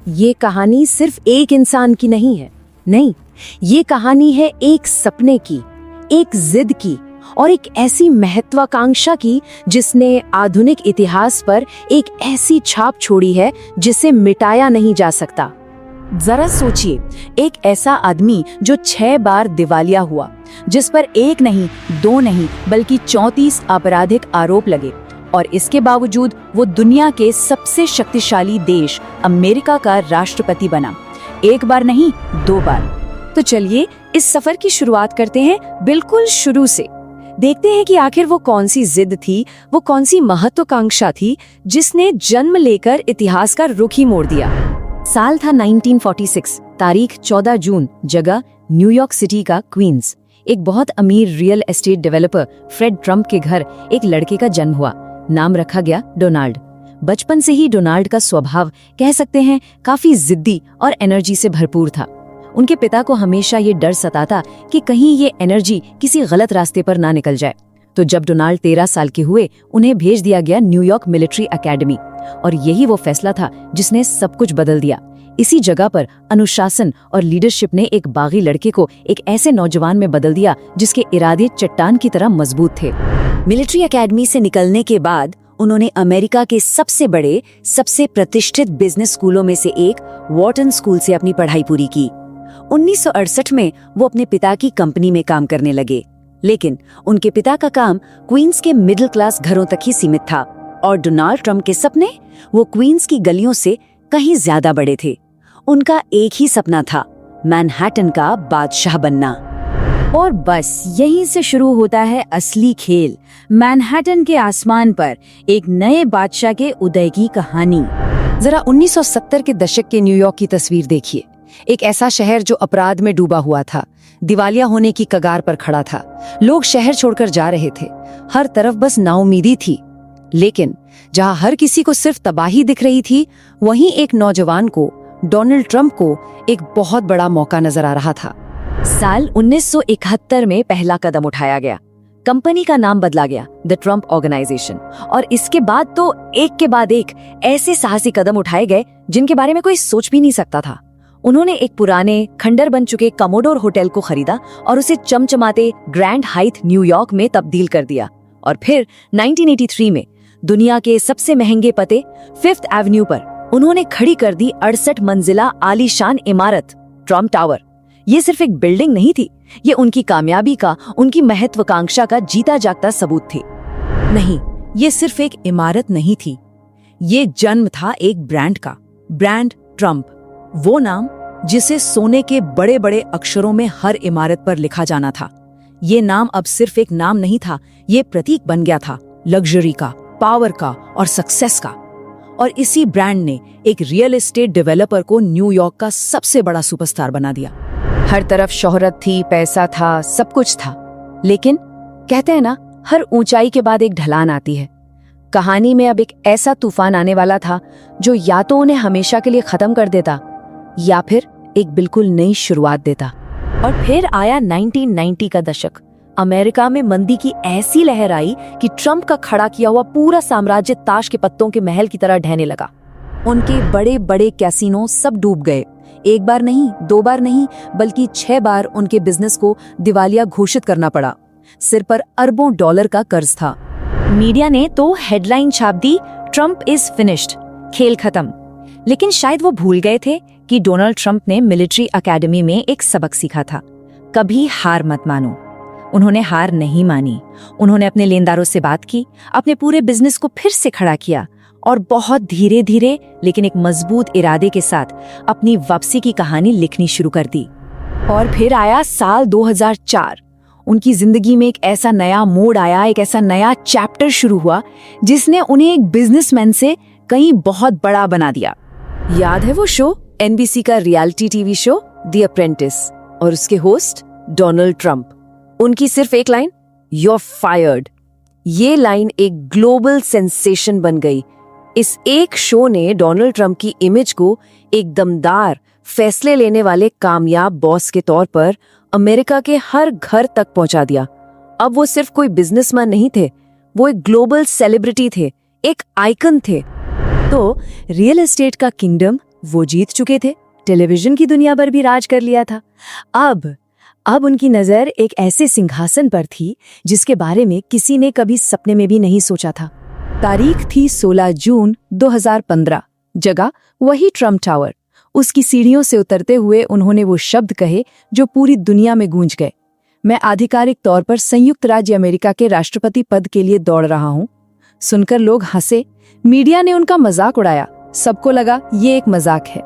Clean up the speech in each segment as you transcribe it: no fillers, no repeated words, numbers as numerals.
ये कहानी सिर्फ एक इंसान की नहीं है, नहीं, ये कहानी है एक सपने की, एक जिद की और एक ऐसी महत्वाकांक्षा की जिसने आधुनिक इतिहास पर एक ऐसी छाप छोड़ी है जिसे मिटाया नहीं जा सकता। जरा सोचिए, एक ऐसा आदमी जो 6 बार दिवालिया हुआ, जिस पर एक नहीं, 2 नहीं, बल्कि 34 आपराधिक आरोप लगे और इसके बावजूद वो दुनिया के सबसे शक्तिशाली देश अमेरिका का राष्ट्रपति बना। एक बार नहीं, 2 बार। तो चलिए इस सफर की शुरुआत करते हैं बिल्कुल शुरू से। देखते हैं कि आखिर वो कौन सी जिद थी, वो कौन सी महत्वाकांक्षा थी जिसने जन्म लेकर इतिहास का रुख ही मोड़ दिया। साल था 1946, तारीख 14 जून, जगह न्यूयॉर्क सिटी का क्वींस। एक बहुत अमीर real estate developer Fred Trump के घर एक लड़के का जन्म हुआ। नाम रखा गया डोनाल्ड। बचपन से ही डोनाल्ड का स्वभाव कह सकते हैं काफी जिद्दी और एनर्जी से भरपूर था। उनके पिता को हमेशा ये डर सताता कि कहीं ये एनर्जी किसी गलत रास्ते पर ना निकल जाए। तो जब डोनाल्ड 13 साल के हुए, उन्हें भेज दिया गया न्यूयॉर्क मिलिट्री एकेडमी और यही वो फैसला था जिसने सब कुछ बदल दिया। इसी जगह पर अनुशासन और लीडरशिप ने एक बागी लड़के को एक ऐसे नौजवान में बदल दिया जिसके इरादे चट्टान की तरह मजबूत थे। मिलिट्री एकेडमी से निकलने के बाद उन्होंने अमेरिका के सबसे बड़े, सबसे प्रतिष्ठित बिजनेस स्कूलों में से एक वॉर्टन स्कूल से अपनी पढ़ाई पूरी की। 1968 में वो अपने पिता की कंपनी में काम करने लगे, लेकिन उनके पिता का काम क्वींस के मिडिल क्लास घरों तक ही सीमित था और डोनाल्ड ट्रम्प के सपने वो क्वींस की गलियों से कहीं ज्यादा बड़े थे। उनका एक ही सपना था, मैनहट्टन का बादशाह बनना। और बस यहीं से शुरू होता है असली खेल, मैनहट्टन के आसमान पर एक नए बादशाह के उदय की कहानी। जरा 1970 के दशक के न्यूयॉर्क की तस्वीर देखिए। एक ऐसा शहर जो अपराध में डूबा हुआ था, दिवालिया होने की कगार पर खड़ा था। लोग शहर छोड़कर जा रहे थे, हर तरफ बस नाउमीदी थी। लेकिन जहां हर किसी को सिर्फ तबाही दिख रही थी, वहीं एक नौजवान को, डोनाल्ड ट्रम्प को, एक बहुत बड़ा मौका नजर आ रहा था। साल 1971 में पहला कदम उठाया गया। कंपनी का नाम बदला गया, द ट्रम्प ऑर्गेनाइजेशन, और इसके बाद तो एक के बाद एक ऐसे साहसी कदम उठाए गए जिनके बारे में कोई सोच भी नहीं सकता था। उन्होंने एक पुराने खंडर बन चुके कमोडोर होटल को खरीदा और उसे चमचमाते ग्रैंड हाइट न्यूयॉर्क में तब्दील कर दिया। और फिर 1983 में दुनिया के सबसे महंगे पते 5th एवेन्यू पर उन्होंने खड़ी कर दी 68 मंजिला आलीशान इमारत, ट्रम्प टावर। ये सिर्फ एक बिल्डिंग नहीं थी, ये उनकी कामयाबी का, उनकी महत्वाकांक्षा का जीता जागता सबूत थी। नहीं, ये सिर्फ एक इमारत नहीं थी, ये जन्म था एक ब्रांड का, ब्रांड ट्रम्प। वो नाम जिसे सोने के बड़े बड़े अक्षरों में हर इमारत पर लिखा जाना था। ये नाम अब सिर्फ एक नाम नहीं था, ये प्रतीक बन गया था लग्जरी का, पावर का और सक्सेस का। और इसी ब्रांड ने एक रियल एस्टेट डेवलपर को न्यूयॉर्क का सबसे बड़ा सुपरस्टार बना दिया। हर तरफ शोहरत थी, पैसा था, सब कुछ था। लेकिन कहते हैं ना, हर ऊंचाई के बाद एक ढलान आती है। कहानी में अब एक ऐसा तूफान आने वाला था जो या तो उन्हें हमेशा के लिए खत्म कर देता या फिर एक बिल्कुल नई शुरुआत देता। और फिर आया 1990 का दशक। अमेरिका में मंदी की ऐसी लहर आई कि ट्रम्प का खड़ा किया हुआ पूरा साम्राज्य ताश के पत्तों के महल की तरह ढहने लगा। उनके बड़े बड़े कैसीनो सब डूब गए। एक बार नहीं, 2 बार नहीं, बल्कि 6 बार उनके बिजनेस को दिवालिया घोषित करना पड़ा। सिर पर अरबों डॉलर का कर्ज था। मीडिया ने तो हेडलाइन छाप दी, ट्रम्प इज फिनिश्ड, खेल खत्म। लेकिन शायद वो भूल गए थे कि डोनाल्ड ट्रम्प ने मिलिट्री एकेडमी में एक सबक सीखा था, कभी हार मत मानो। उन्होंने हार नहीं मानी। उन्होंने अपने लेनदारों से बात की, अपने पूरे बिजनेस को फिर से खड़ा किया और बहुत धीरे धीरे लेकिन एक मजबूत इरादे के साथ अपनी वापसी की कहानी लिखनी शुरू कर दी। और फिर आया साल 2004। उनकी जिंदगी में एक ऐसा नया मोड़ आया, एक ऐसा नया चैप्टर शुरू हुआ जिसने उन्हें एक बिजनेसमैन से कहीं बहुत बड़ा बना दिया। याद है वो शो, NBC का reality TV show the apprentice, और उसके होस्ट डोनाल्ड ट्रम्प। उनकी सिर्फ एक लाइन, "You're fired." ये लाइन एक ग्लोबल सेंसेशन बन गई। इस एक शो ने डोनाल्ड ट्रम्प की इमेज को एक दमदार, फैसले लेने वाले कामयाब बॉस के तौर पर अमेरिका के हर घर तक पहुंचा दिया। अब वो सिर्फ कोई बिजनेसमैन नहीं थे, वो एक ग्लोबल सेलिब्रिटी थे, एक आइकन थे। तो रियल एस्टेट का किंगडम वो जीत चुके थे, टेलीविजन की दुनिया पर भी राज कर लिया था। अब उनकी नजर एक ऐसे सिंहासन पर थी जिसके बारे में किसी ने कभी सपने में भी नहीं सोचा था। तारीख थी 16 जून 2015, जगह वही ट्रम्प टावर। उसकी सीढ़ियों से उतरते हुए उन्होंने वो शब्द कहे जो पूरी दुनिया में गूंज गए, मैं आधिकारिक तौर पर संयुक्त राज्य अमेरिका के राष्ट्रपति पद के लिए दौड़ रहा हूं। सुनकर लोग हंसे, मीडिया ने उनका मजाक उड़ाया, सबको लगा ये एक मजाक है,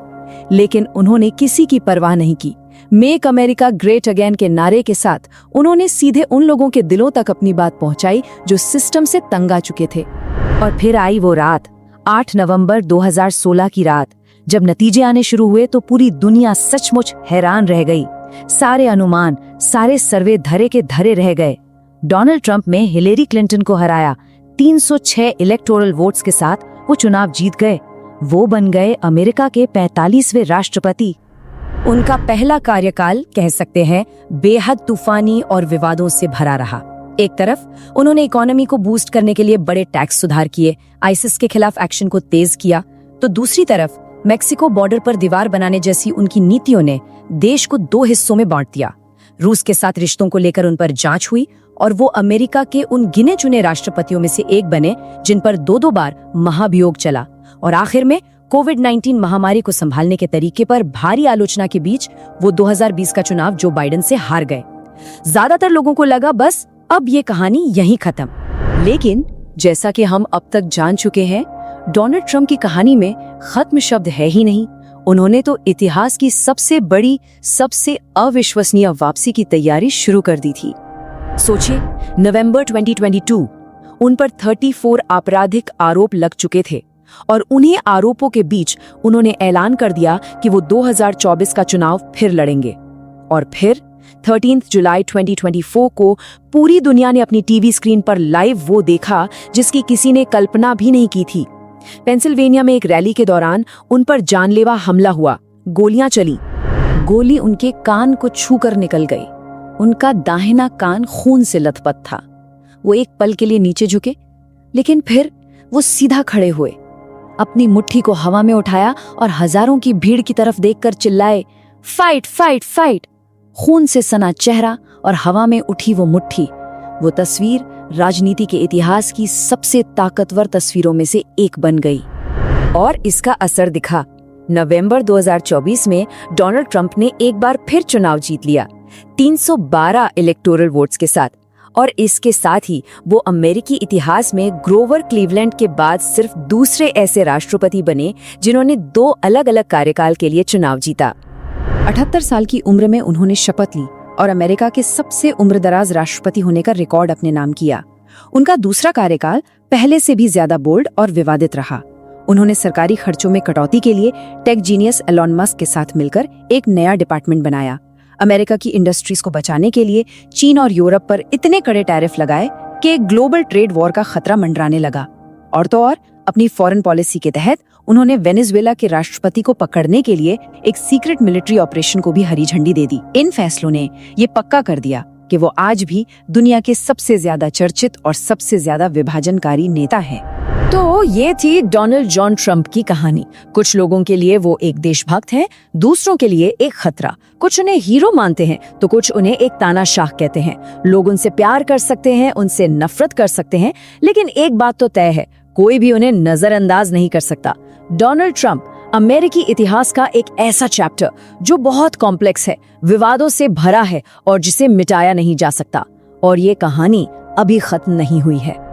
लेकिन उन्होंने किसी की परवाह नहीं की। मेक अमेरिका ग्रेट अगेन के नारे के साथ उन्होंने सीधे उन लोगों के दिलों तक अपनी बात पहुंचाई जो सिस्टम से तंग आ चुके थे। और फिर आई वो रात, 8 नवंबर 2016 की रात, जब नतीजे आने शुरू हुए तो पूरी दुनिया सचमुच हैरान रह गई। सारे अनुमान, सारे सर्वे धरे के धरे रह गए। डोनाल्ड ट्रंप में हिलेरी क्लिंटन को हराया, 306 इलेक्टोरल वोट्स के साथ वो चुनाव जीत गए। वो बन गए अमेरिका के 45वें राष्ट्रपति। उनका पहला कार्यकाल कह सकते हैं बेहद तूफानी और विवादों से भरा रहा। एक तरफ उन्होंने इकोनॉमी को बूस्ट करने के लिए बड़े टैक्स सुधार किए, आईसिस के खिलाफ एक्शन को तेज किया, तो दूसरी तरफ मेक्सिको बॉर्डर पर दीवार बनाने जैसी उनकी नीतियों ने देश को 2 हिस्सों में बांट दिया। रूस के साथ रिश्तों को लेकर उन पर जांच हुई और वो अमेरिका के उन गिने चुने राष्ट्रपतियों में से एक बने जिन पर 2 बार महाभियोग चला। और आखिर में कोविड-19 महामारी को संभालने के तरीके पर भारी आलोचना के बीच वो 2020 का चुनाव जो बाइडेन से हार गए। ज्यादातर लोगों को लगा बस अब ये कहानी यहीं खत्म, लेकिन जैसा कि हम अब तक जान चुके हैं, डोनाल्ड ट्रंप की कहानी में खत्म शब्द है ही नहीं। उन्होंने तो इतिहास की सबसे बड़ी, सबसे अविश्वसनीय वापसी की तैयारी शुरू कर दी थी। सोचिए, नवंबर 2022 उन पर 34 आपराधिक आरोप लग चुके थे और उन्हीं आरोपों के बीच उन्होंने ऐलान कर दिया कि वो 2024 का चुनाव फिर लड़ेंगे। और फिर 13 जुलाई 2024 को पूरी दुनिया ने अपनी टीवी स्क्रीन पर लाइव वो देखा जिसकी किसी ने कल्पना भी नहीं की थी। पेंसिल्वेनिया में एक रैली के दौरान उन पर जानलेवा हमला हुआ, गोलियां चली। गोली उनके कान को छूकर निकल गई। उनका दाहिना कान खून से लथपथ था। वो एक पल के लिए नीचे झुके, लेकिन फिर वो सीधा खड़े हुए, अपनी मुट्ठी को हवा में उठाया और हजारों की भीड़ की तरफ देखकर चिल्लाए, फाइट फाइट फाइट। खून से सना चेहरा और हवा में उठी वो मुट्ठी, वो तस्वीर राजनीति के इतिहास की सबसे ताकतवर तस्वीरों में से एक बन गई। और इसका असर दिखा। नवंबर 2024 में डोनाल्ड ट्रंप ने एक बार फिर चुनाव जीत लिया, 312 इलेक्टोरल वोट्स के साथ। और इसके साथ ही वो अमेरिकी इतिहास में ग्रोवर क्लीवलैंड के बाद सिर्फ दूसरे ऐसे राष्ट्रपति बने जिन्होंने 2 अलग-अलग कार्यकाल के लिए चुनाव जीता। 78 साल की उम्र में उन्होंने शपथ ली और अमेरिका के सबसे उम्रदराज राष्ट्रपति होने का रिकॉर्ड अपने नाम किया। उनका दूसरा कार्यकाल पहले से भी ज्यादा बोल्ड और विवादित रहा। उन्होंने सरकारी खर्चों में कटौती के लिए टेक जीनियस एलॉन मस्क के साथ मिलकर एक नया डिपार्टमेंट बनाया। अमेरिका की इंडस्ट्रीज को बचाने के लिए चीन और यूरोप पर इतने कड़े टैरिफ लगाए कि एक ग्लोबल ट्रेड वॉर का खतरा मंडराने लगा। और तो और अपनी फॉरेन पॉलिसी के तहत उन्होंने वेनेजुएला के राष्ट्रपति को पकड़ने के लिए एक सीक्रेट मिलिट्री ऑपरेशन को भी हरी झंडी दे दी। इन फैसलों ने ये पक्का कर दिया कि वो आज भी दुनिया के सबसे ज्यादा चर्चित और सबसे ज्यादा विभाजनकारी नेता हैं। तो ये थी डोनाल्ड जॉन ट्रंप की कहानी। कुछ लोगों के लिए वो एक देशभक्त हैं, दूसरों के लिए एक खतरा। कुछ उन्हें हीरो मानते हैं तो कुछ उन्हें एक तानाशाह कहते हैं। लोग उनसे प्यार कर सकते हैं, उनसे नफरत कर सकते हैं, लेकिन एक बात तो तय है, कोई भी उन्हें नजरअंदाज नहीं कर सकता। डोनाल्ड ट्रंप अमेरिकी इतिहास का एक ऐसा चैप्टर जो बहुत कॉम्प्लेक्स है, विवादों से भरा है और जिसे मिटाया नहीं जा सकता। और ये कहानी अभी खत्म नहीं हुई है।